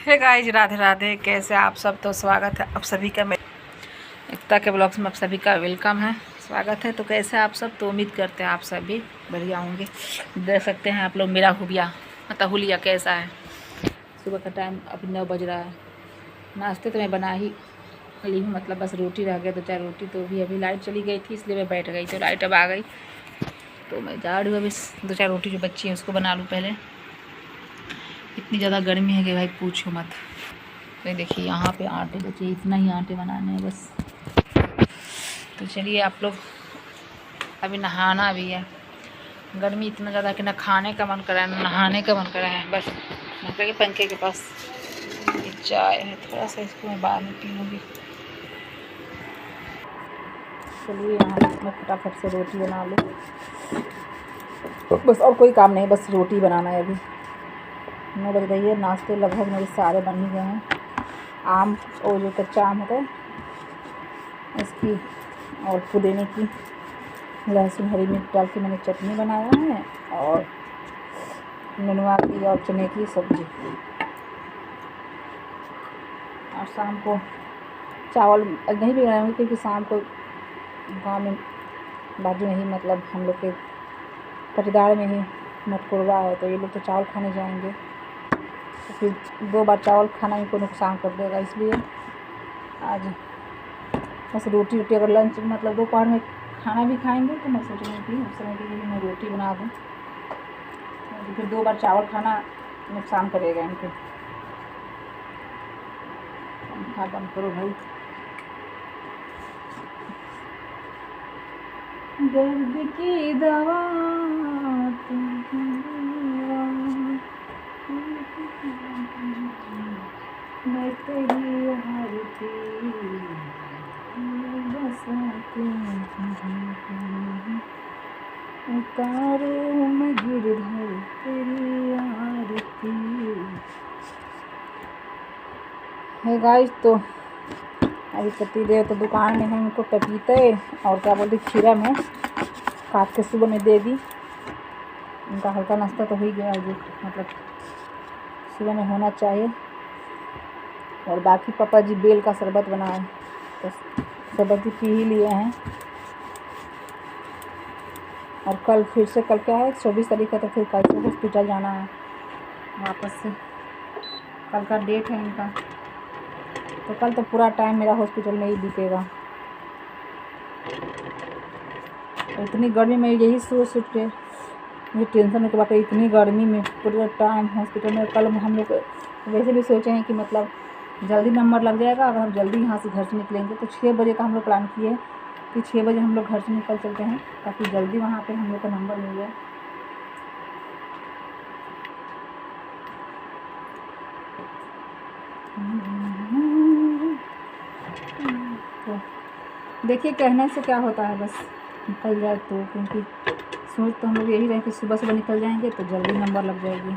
Hey guys, Radhe Radhe. कैसे आप सब? तो स्वागत है आप सभी का एकता के ब्लॉग्स में। आप सभी का वेलकम है, स्वागत है। तो कैसे आप सब? तो उम्मीद करते हैं आप सब भी बढ़िया होंगे। देख सकते हैं आप लोग मेरा हुलिया कैसा है। सुबह का टाइम अभी 9 बज रहा है। नाश्ते तो मैं बना ही ली हूँ, मतलब बस रोटी रह गया, 2-4 रोटी। तो भी अभी लाइट चली गई थी इसलिए मैं बैठ गई, तो लाइट अब आ गई तो मैं जा रही हूँ अभी 2-4 रोटी जो बच्ची है उसको बना लूँ पहले। इतनी ज़्यादा गर्मी है कि भाई पूछो मत। तो देखिए यहाँ पे आटे बचे, इतना ही आटे बनाने हैं बस। तो चलिए आप लोग, अभी नहाना भी है। गर्मी इतना ज़्यादा कि ना खाने का मन कर रहा है ना नहाने का मन कर रहा है। बस मकई के पंखे के पास ये चाय है, थोड़ा सा इसको मैं बाद में पी लूँगी। चलिए यहाँ मैं फटाफट से रोटी बना लूँ बस, और कोई काम नहीं, बस रोटी बनाना है। अभी 9 बज रही है। नाश्ते लगभग मेरे सारे बन ही गए हैं। आम और जो कच्चा आम होता है इसकी और पुदीने की लहसुन हरी मिर्च डाल के मैंने चटनी बनाया है, और नेनुआ की और चने की सब्जी। और शाम को चावल नहीं भी बनाऊंगी क्योंकि शाम को गाँव में बाजू में ही, मतलब हम लोग के पटीदार में ही मटकुरवा है, तो ये लोग तो चावल खाने जाएंगे, तो फिर 2 बार चावल खाना इनको नुकसान कर देगा। इसलिए आज बस रोटी अगर लंच मतलब दोपहर में खाना भी खाएंगे तो मैं सोच रही थी उस समय के लिए मैं रोटी बना दूँ, तो फिर 2 बार चावल खाना नुकसान करेगा इनको। पंखा बंद करो भाई। दर्द की दवा मैं तेरी हारती उतारो मैं गिरधर तेरी आरती है। गाइस, तो अभी पति देव तो दुकान में है, उनको पपीते और क्या बोलते खीरा में काट के सुबह में दे दी। उनका हल्का नाश्ता तो हो ही गया, जो मतलब सुबह में होना चाहिए। और बाकी पापा जी बेल का शरबत बनाए, तो शरबत भी पी ही लिए हैं। और कल फिर से, कल क्या है 24 तारीख है, तो फिर कल से हॉस्पिटल जाना है वापस से। कल का डेट है इनका, तो कल तो पूरा टाइम मेरा हॉस्पिटल में ही बीतेगा। इतनी गर्मी में यही सोच के मुझे टेंशन है कि बाकी इतनी गर्मी में पूरा टाइम हॉस्पिटल में। कल हम लोग वैसे भी सोचे हैं कि मतलब जल्दी नंबर लग जाएगा अगर हम जल्दी यहाँ से घर से निकलेंगे। तो 6 बजे का हम लोग प्लान किए कि 6 बजे हम लोग घर से निकल चलते हैं, ताकि जल्दी वहाँ पे हम लोग का नंबर मिल जाए। तो देखिए कहने से क्या होता है, बस निकल जाए तो। क्योंकि सोच तो हम लोग यही रहे कि सुबह सुबह निकल जाएंगे तो जल्दी नंबर लग जाएगी।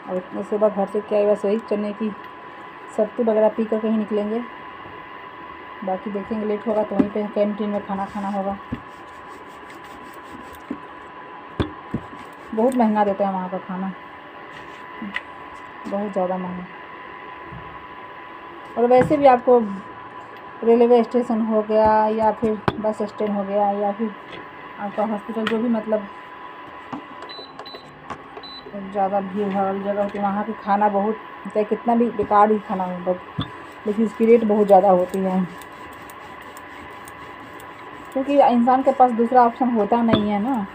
और इतने सुबह घर से क्या है, बस वही चने की सत्तू वगैरह पी कर कहीं निकलेंगे। बाकी देखेंगे, लेट होगा तो वहीं पे कैंटीन में खाना खाना होगा। बहुत महंगा देते हैं वहाँ का खाना, बहुत ज़्यादा महंगा। और वैसे भी आपको रेलवे स्टेशन हो गया या फिर बस स्टैंड हो गया या फिर आपका हॉस्पिटल, जो भी मतलब ज़्यादा भीड़ भाड़ जगह होती है, वहाँ की खाना बहुत, चाहे कितना भी बेकार ही खाना हो, लेकिन उसकी रेट बहुत ज़्यादा होती है। क्योंकि इंसान के पास दूसरा ऑप्शन होता नहीं है ना।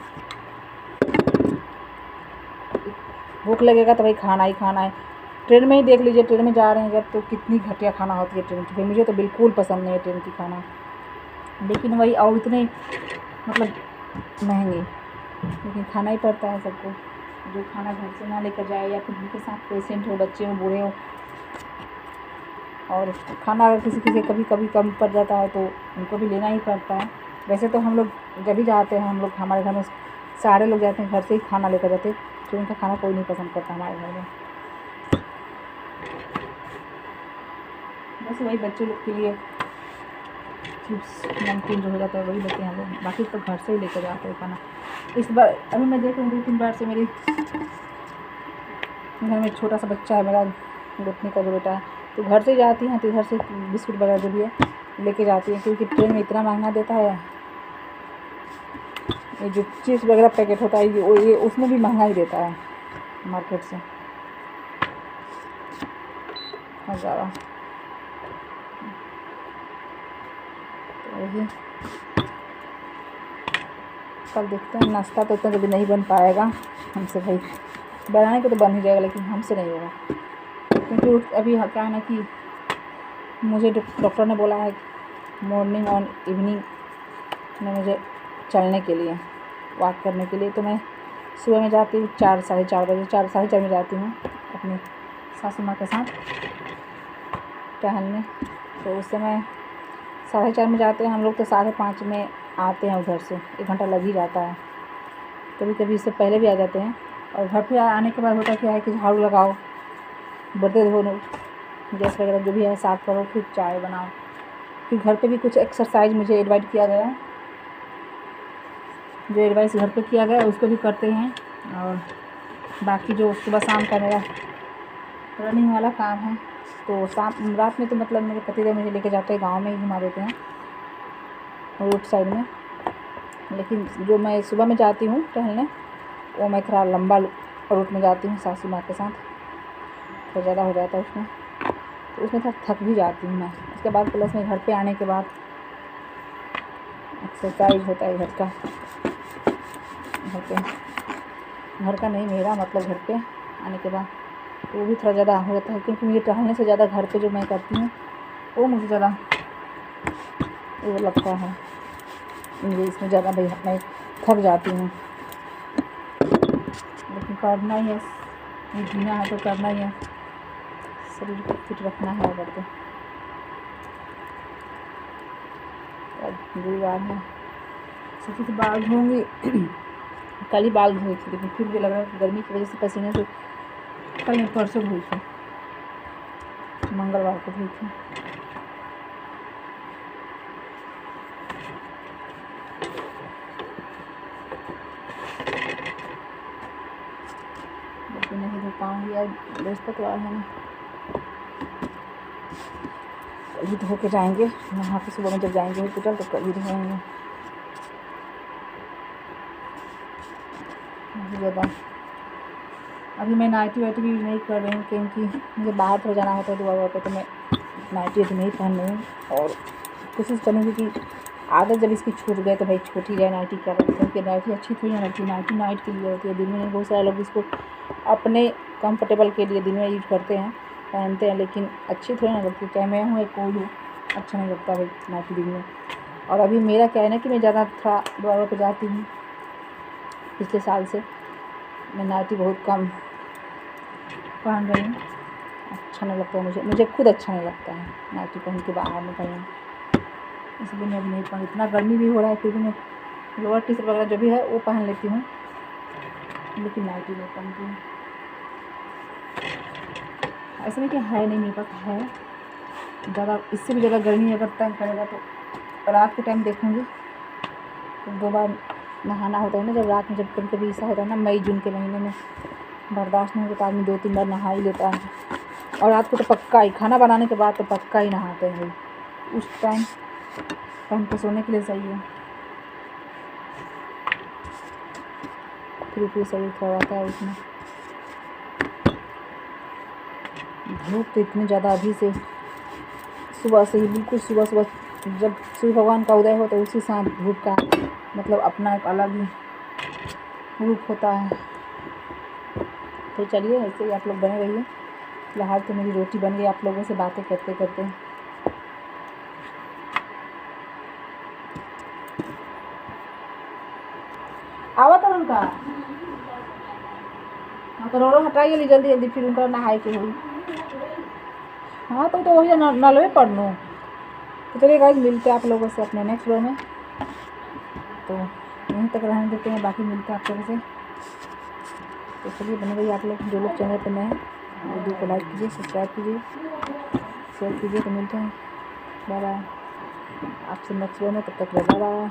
भूख लगेगा तो भाई खाना ही खाना है। ट्रेन में ही देख लीजिए, ट्रेन में जा रहे हैं जब, तो कितनी घटिया खाना होती है ट्रेन की। मुझे तो बिल्कुल पसंद नहीं है ट्रेन की खाना, लेकिन वही और इतने मतलब महंगी, लेकिन खाना ही पड़ता है सबको। जो खाना घर से ना लेकर जाए, या फिर उनके साथ पेशेंट हो, बच्चे हो, बूढ़े हो, और खाना अगर किसी कभी कभी कम पड़ जाता है तो उनको भी लेना ही पड़ता है। वैसे तो हम लोग जब भी जाते हैं, हम लोग हमारे घर में सारे लोग जाते हैं घर से ही खाना लेकर जाते हैं। रेस्टोरेंट का खाना कोई नहीं पसंद करता हमारे घर में। बस वही बच्चे लोग के लिए चिप्स नमकीन जो हो जाता है वही लेते हैं हम लोग, बाकी तो घर से ही लेकर जाते हैं खाना। इस बार अभी मैं देख रही हूँ 2-3 बार से मेरी घर में छोटा सा बच्चा है, मेरा गोतनी का जो बेटा है, तो घर से जाती हैं तो इधर से बिस्कुट वगैरह जो भी है लेके जाती है, क्योंकि ट्रेन में इतना महंगा देता है। ये जो चिप्स वगैरह पैकेट होता है ये उसमें भी महंगा ही देता है मार्केट से बहुत ज़्यादा। तो वही कल देखते हैं, नाश्ता तो इतना जल्दी नहीं बन पाएगा हमसे, भाई बनाने को तो बन ही जाएगा लेकिन हमसे नहीं होगा, क्योंकि अभी क्या है ना कि मुझे डॉक्टर ने बोला है मॉर्निंग और इवनिंग में मुझे चलने के लिए, वॉक करने के लिए। तो मैं सुबह में जाती हूँ 4-4:30 बजे, 4-4:30 में जाती हूँ अपनी सासू माँ के साथ टहलने। तो उस समय 4:30 में जाते हैं हम लोग, तो 5:30 में आते हैं उधर से, 1 घंटा लग ही जाता है। कभी कभी इससे पहले भी आ जाते हैं। और घर पे आने के बाद होता क्या है कि झाड़ू लगाओ, बर्तन धो लो, गैस वगैरह जो भी है साफ़ करो, फिर चाय बनाओ। फिर घर पे भी कुछ एक्सरसाइज मुझे एडवाइस किया गया है, जो एडवाइस घर पे किया गया है उसको भी करते हैं। और बाकी जो सुबह शाम का मेरा रनिंग वाला काम है, तो रात में तो मतलब मेरे पतिदेव मुझे लेके जाते हैं, गांव में ही घुमा देते हैं रोड साइड में। लेकिन जो मैं सुबह में जाती हूँ टहलने, वो मैं थोड़ा लंबा रूट में जाती हूँ सासू माँ के साथ, तो ज़्यादा हो जाता है उसमें, तो उसमें थोड़ा थक भी जाती हूँ मैं। उसके बाद प्लस में घर पे आने के बाद एक्सरसाइज होता है घर का नहीं मेरा, मतलब घर पे आने के बाद, तो वो भी थोड़ा ज़्यादा हो जाता है, क्योंकि मुझे टहलने से ज़्यादा घर पे जो मैं करती हूँ वो मुझे ज़्यादा वो लगता है, मुझे इसमें ज़्यादा भाई मैं थक जाती हूँ। लेकिन करना ही है, ये जीना है तो करना ही है, शरीर को फिट रखना है। अगर तो गुरुवार है, सोची तो बाल धोऊँगी कल ही बाल धोई थी, लेकिन फिर भी लग रहा है कि गर्मी की वजह से पसीने से कल मैं परसों धोई थी, मंगलवार को धोई थी। लेकिन नहीं धो पाऊँगी यार, बृहस्पतिवार है ना, कल धो के जाएंगे वहाँ पे। सुबह में जब जाएंगे हॉस्पिटल तो कल धोएंगे ज़्यादा। अभी मैं नाइटी वाइटी भी नहीं कर रही हूँ, क्योंकि मुझे बाहर थोड़ा जाना होता है दुआ पे, तो मैं नाइटी तो नहीं पहन रही हूँ। और कोशिश करूँगी कि आदत जब इसकी छूट गए तो भाई छूट ही जाए नाइटी का, क्योंकि नाइटी अच्छी थोड़ी ना लगती, नाइटी नाइट के लिए होती है। दिन में बहुत सारे लोग इसको अपने कंफर्टेबल के लिए दिन में यूज करते हैं, पहनते हैं, लेकिन अच्छी थोड़ी ना लगती, चाहे मैं हूँ या कोई हो, अच्छा नहीं लगता भाई नाइटी दिन में। और अभी मेरा क्या है ना कि मैं ज़्यादा थोड़ा द्वारों पे जाती हूँ, पिछले साल से मैं नाइटी बहुत कम पहन रही हूँ, अच्छा नहीं लगता है मुझे खुद अच्छा नहीं लगता है नाइटी पहन के बाहर में कहीं, इसलिए मैं अभी नहीं पहन। इतना गर्मी भी हो रहा है फिर भी मैं लोअर टी शर्ट वगैरह जो भी है वो पहन लेती हूँ, लेकिन नाइटी नहीं पहनती हूँ। ऐसा नहीं कि है नहीं, मेरे पास है ज़्यादा, इससे भी ज़्यादा गर्मी अगर तंग करेगा तो रात के टाइम देखूँगी, तो 2 बार नहाना होता है ना, जब रात में जब कभी कभी ऐसा होता है ना, मई जून के महीने में बर्दाश्त नहीं होता तो आदमी 2-3 बार नहा ही लेता है। और रात को तो पक्का ही, खाना बनाने के बाद तो पक्का ही नहाते हैं भाई, उस टाइम पहन के सोने के लिए सही है, फिर शरीर थोड़ा आता है उसमें। धूप तो इतनी ज़्यादा अभी से सुबह से ही, बिल्कुल सुबह जब सूर्य भगवान का उदय हो तो उसी साथ धूप का मतलब अपना एक अलग ही रूप होता है। तो चलिए ऐसे ही आप लोग बने रहिए। फिलहाल तो मेरी रोटी बन गई आप लोगों से बातें करते करते। आवा तो उनका हाँ तो रोरो हटाइए ली जल्दी जल्दी, फिर उनका नहाए के हुई। हाँ तो वही नलवे पढ़नू। तो चलिए गाइस, मिलते हैं आप लोगों से अपने नेक्स्ट वीडियो में, तो यहीं तक रहने देते हैं, बाकी मिलते हैं आप लोगों से। तो चलिए बने रहिए आप लोग, जो लोग चैनल पर नए हैं वीडियो को लाइक कीजिए, सब्सक्राइब कीजिए, शेयर कीजिए। तो मिलते हैं, बाय बाय आपसे नेक्स्ट वीडियो में, तब तक बाय बाय।